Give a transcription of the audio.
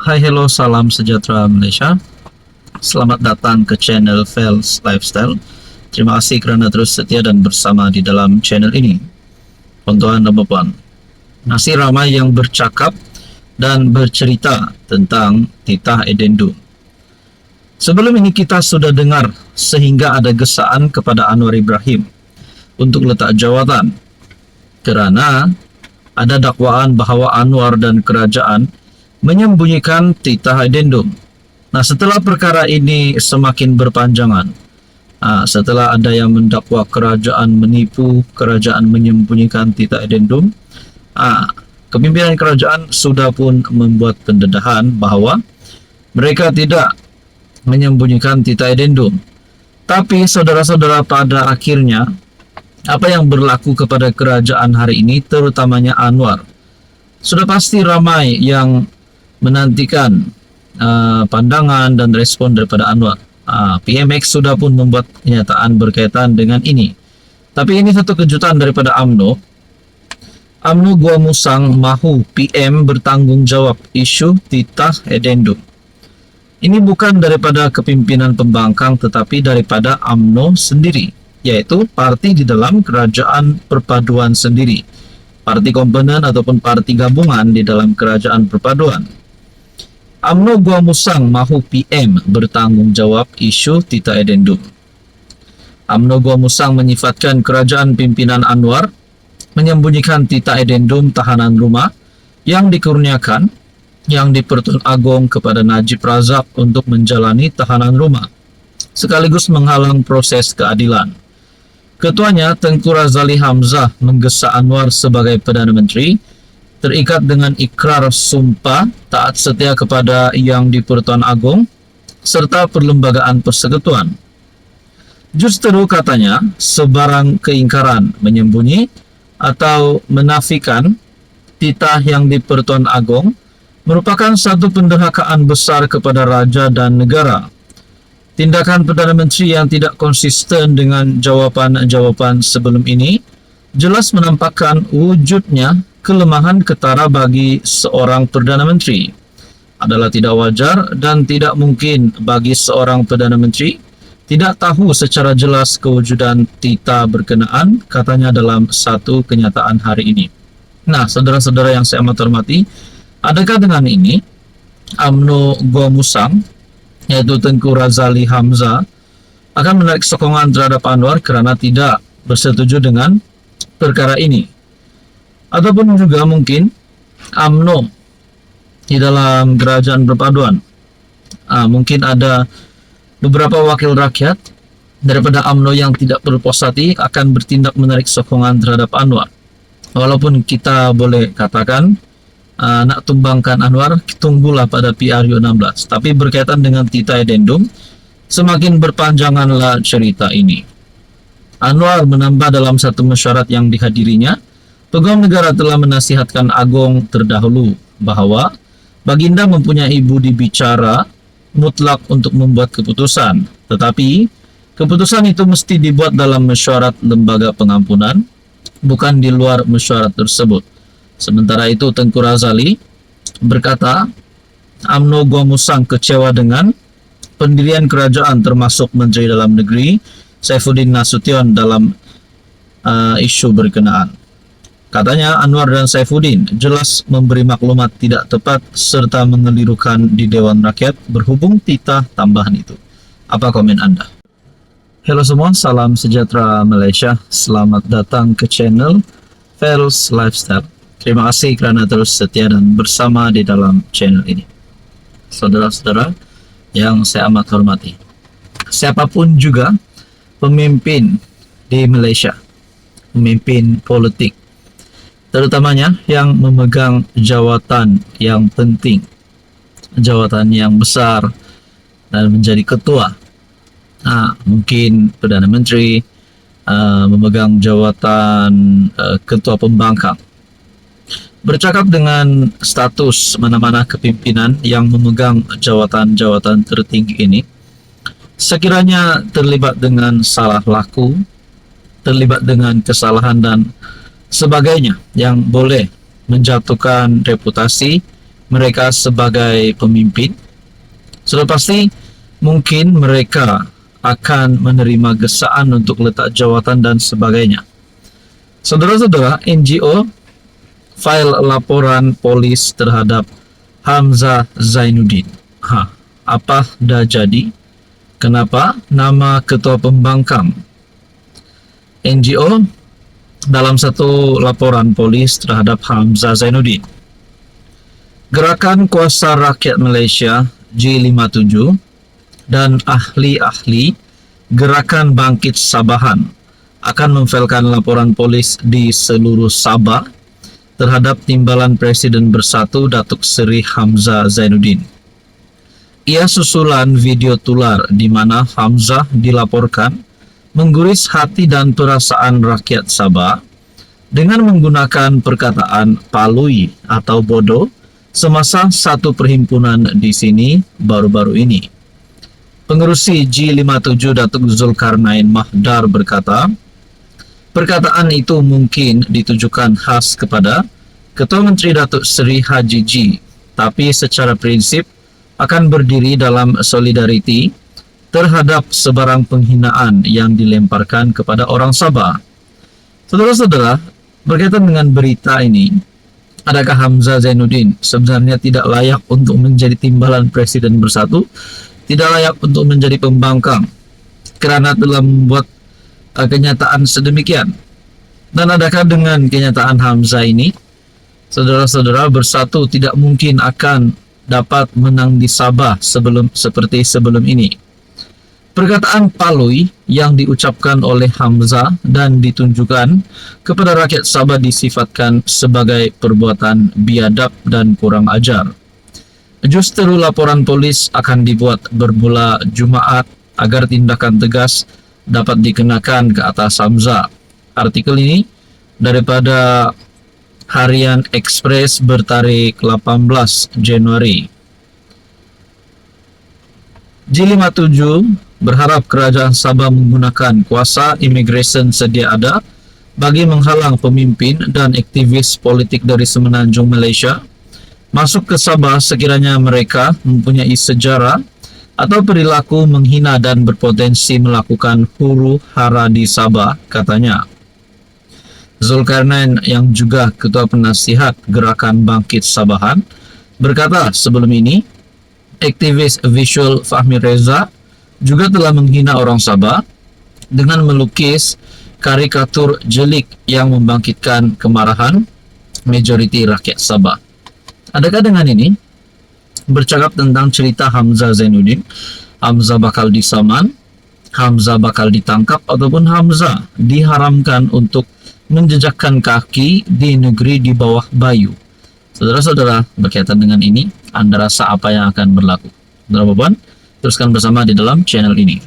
Hai, hello, salam sejahtera Malaysia. Selamat datang ke channel Fels Lifestyle. Terima kasih kerana terus setia dan bersama di dalam channel ini. Tuan-tuan dan puan, masih ramai yang bercakap dan bercerita tentang titah edendum. Sebelum ini kita sudah dengar sehingga ada gesaan kepada Anwar Ibrahim untuk letak jawatan kerana ada dakwaan bahawa Anwar dan kerajaan menyembunyikan titah edendum. Nah, setelah perkara ini semakin berpanjangan, setelah ada yang mendakwa kerajaan menipu, kerajaan menyembunyikan titah edendum, kepimpinan kerajaan sudah pun membuat pendedahan bahawa mereka tidak menyembunyikan titah edendum. Tapi saudara-saudara, pada akhirnya apa yang berlaku kepada kerajaan hari ini, terutamanya Anwar, sudah pasti ramai yang menantikan pandangan dan respon daripada Anwar. PMX sudah pun membuat kenyataan berkaitan dengan ini. Tapi ini satu kejutan daripada UMNO. UMNO Gua Musang mahu PM bertanggungjawab isu titah edendum. Ini bukan daripada kepimpinan pembangkang tetapi daripada UMNO sendiri, yaitu parti di dalam kerajaan perpaduan sendiri, parti komponen ataupun parti gabungan di dalam kerajaan perpaduan. UMNO Gua Musang mahu PM bertanggungjawab isu titah edendum. UMNO Gua Musang menyifatkan kerajaan pimpinan Anwar menyembunyikan titah edendum tahanan rumah yang dikurniakan yang di-Pertuan Agong kepada Najib Razak untuk menjalani tahanan rumah, sekaligus menghalang proses keadilan. Ketuanya Tengku Razali Hamzah menggesa Anwar sebagai Perdana Menteri terikat dengan ikrar sumpah taat setia kepada Yang di-Pertuan Agong serta Perlembagaan Persekutuan. Justru katanya sebarang keingkaran, menyembunyi atau menafikan titah Yang di-Pertuan Agong merupakan satu penderhakaan besar kepada raja dan negara. Tindakan Perdana Menteri yang tidak konsisten dengan jawapan-jawapan sebelum ini jelas menampakkan wujudnya kelemahan ketara bagi seorang Perdana Menteri. Adalah tidak wajar dan tidak mungkin bagi seorang Perdana Menteri tidak tahu secara jelas kewujudan titah berkenaan, katanya dalam satu kenyataan hari ini. Nah, saudara-saudara yang saya amat hormati, adakah dengan ini UMNO Gua Musang, yaitu Tengku Razali Hamzah, akan menarik sokongan terhadap Anwar kerana tidak bersetuju dengan perkara ini? Ataupun juga mungkin UMNO di dalam kerajaan perpaduan, mungkin ada beberapa wakil rakyat daripada UMNO yang tidak berpuas hati akan bertindak menarik sokongan terhadap Anwar. Walaupun kita boleh katakan nak tumbangkan Anwar, tunggulah pada PRU 16. Tapi berkaitan dengan titah edendum, semakin berpanjanganlah cerita ini. Anwar menambah dalam satu mesyuarat yang dihadirinya, Peguam Negara telah menasihatkan Agong terdahulu bahawa Baginda mempunyai budi bicara mutlak untuk membuat keputusan, tetapi keputusan itu mesti dibuat dalam mesyuarat lembaga pengampunan, bukan di luar mesyuarat tersebut. Sementara itu Tengku Razali berkata, UMNO Gua Musang kecewa dengan pendirian kerajaan termasuk Menteri Dalam Negeri Saifuddin Nasution dalam isu berkenaan. Katanya Anwar dan Saifuddin jelas memberi maklumat tidak tepat serta mengelirukan di Dewan Rakyat berhubung titah tambahan itu. Apa komen Anda? Halo semua, salam sejahtera Malaysia. Selamat datang ke channel Fels Lifestyle. Terima kasih kerana terus setia dan bersama di dalam channel ini. Saudara-saudara yang saya amat hormati, siapapun juga pemimpin di Malaysia, pemimpin politik, terutamanya yang memegang jawatan yang penting, jawatan yang besar dan menjadi ketua, mungkin Perdana Menteri, memegang jawatan ketua pembangkang, bercakap dengan status mana-mana kepimpinan yang memegang jawatan-jawatan tertinggi ini, sekiranya terlibat dengan salah laku, terlibat dengan kesalahan dan sebagainya yang boleh menjatuhkan reputasi, mereka sebagai pemimpin, sudah pasti mungkin mereka akan menerima gesaan untuk letak jawatan dan sebagainya. Saudara-saudara, NGO file laporan polis terhadap Hamzah Zainuddin. Apa dah jadi? Kenapa nama ketua pembangkang NGO dalam satu laporan polis terhadap Hamzah Zainuddin? Gerakan Kuasa Rakyat Malaysia G57 dan ahli-ahli Gerakan Bangkit Sabahan akan memfailkan laporan polis di seluruh Sabah terhadap Timbalan Presiden Bersatu Datuk Seri Hamzah Zainuddin. Ia susulan video tular di mana Hamzah dilaporkan mengguris hati dan perasaan rakyat Sabah dengan menggunakan perkataan palui atau bodoh semasa satu perhimpunan di sini baru-baru ini. Pengerusi G57 Datuk Zulkarnain Mahdar berkata, perkataan itu mungkin ditujukan khas kepada Ketua Menteri Datuk Seri Haji G, tapi secara prinsip akan berdiri dalam solidariti terhadap sebarang penghinaan yang dilemparkan kepada orang Sabah. Saudara-saudara, berkaitan dengan berita ini, adakah Hamzah Zainuddin sebenarnya tidak layak untuk menjadi Timbalan Presiden Bersatu? Tidak layak untuk menjadi pembangkang kerana telah membuat kenyataan sedemikian? Dan adakah dengan kenyataan Hamzah ini, saudara-saudara, Bersatu tidak mungkin akan dapat menang di Sabah seperti sebelum ini? Perkataan palui yang diucapkan oleh Hamzah dan ditunjukkan kepada rakyat Sabah disifatkan sebagai perbuatan biadab dan kurang ajar. Justeru laporan polis akan dibuat bermula Jumaat agar tindakan tegas dapat dikenakan ke atas Hamzah. Artikel ini daripada Harian Express bertarikh 18 Januari. G57 berharap kerajaan Sabah menggunakan kuasa imigresen sedia ada bagi menghalang pemimpin dan aktivis politik dari semenanjung Malaysia masuk ke Sabah sekiranya mereka mempunyai sejarah atau perilaku menghina dan berpotensi melakukan huru hara di Sabah, katanya. Zulkarnain yang juga Ketua Penasihat Gerakan Bangkit Sabahan berkata sebelum ini, aktivis visual Fahmi Reza juga telah menghina orang Sabah dengan melukis karikatur jelik yang membangkitkan kemarahan majoriti rakyat Sabah. Adakah dengan ini, bercakap tentang cerita Hamzah Zainuddin, Hamzah bakal disaman, Hamzah bakal ditangkap, ataupun Hamzah diharamkan untuk menjejakkan kaki di negeri di bawah bayu? Saudara-saudara, berkaitan dengan ini, Anda rasa apa yang akan berlaku? Saudara Boban, teruskan bersama di dalam channel ini.